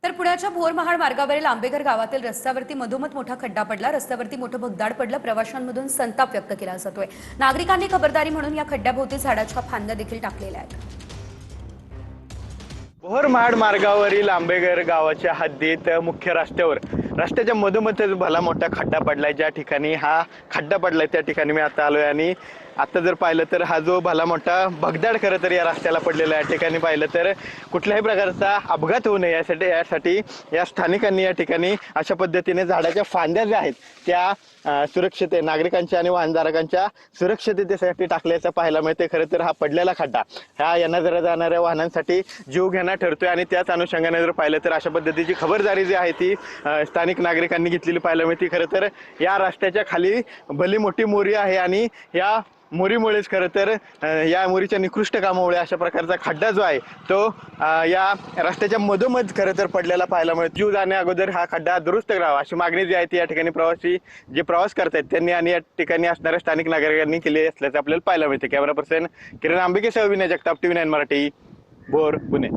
तर पुण्याच्या भोर महाड मार्गावरील आंबेघर गावातील रस्त्यावरती मधोमध मोठा खड्डा पडला। रस्त्यावरती मोठं भगदाड पडलं। प्रवाशांमधून संताप व्यक्त केला जातोय। नागरिकांनी खबरदारी म्हणून या खड्ड्याभोवती झाडाच्या फांद्या देखील टाकलेल्या आहेत। भोर महाड मार्गावरील आंबेघर गावाच्या हद्दीत मुख्य रस्त्याच्या मधोमध भला मोठा खड्डा पडलाय। ज्या ठिकाणी हा खड्डा पडलाय त्या ठिकाणी मी आता आलोय आणि आता जर पाहिलं तर हा जो भला मोठा भगदाड खरं तर या रस्त्याला पडलेला आहे। या ठिकाणी पाहिलं तर कुठल्याही प्रकारचा अपघात होऊ नये यासाठी या स्थानिकांनी या ठिकाणी अशा पद्धतीने झाडाच्या फांद्या ज्या आहेत त्या नागरिकांच्या आणि वाहनधारकांच्या सुरक्षिततेसाठी टाकल्याचं पाहायला मिळते। खरं तर हा पडलेला खड्डा हा येणाऱ्या जाणाऱ्या वाहनांसाठी जीव घेणा ठरतोय आणि त्याच अनुषंगाने जर पाहिलं तर अशा पद्धतीची खबरदारी जी आहे ती स्थानिक नागरिकांनी घेतलेली पाहायला मिळते। खरं तर या रस्त्याच्या खाली भली मोठी मोरी आहे आणि या मोरीमुळेच खरं तर या मोरीच्या निकृष्ट कामामुळे अशा प्रकारचा खड्डा जो आहे तो या रस्त्याच्या मधोमध खरं तर पडलेला पाहायला मिळतो। जीव जाण्या अगोदर हा खड्डा दुरुस्त करावा अशी मागणी जी आहे ती या ठिकाणी प्रवासी जे प्रवास करतात त्यांनी आणि या ठिकाणी असणाऱ्या स्थानिक नागरिकांनी केली असल्याचं आपल्याला पाहायला मिळते। कॅमेरा पर्सन किरण आंबिकेसह विनय जगताप, TV9 मराठी, भोर, पुणे।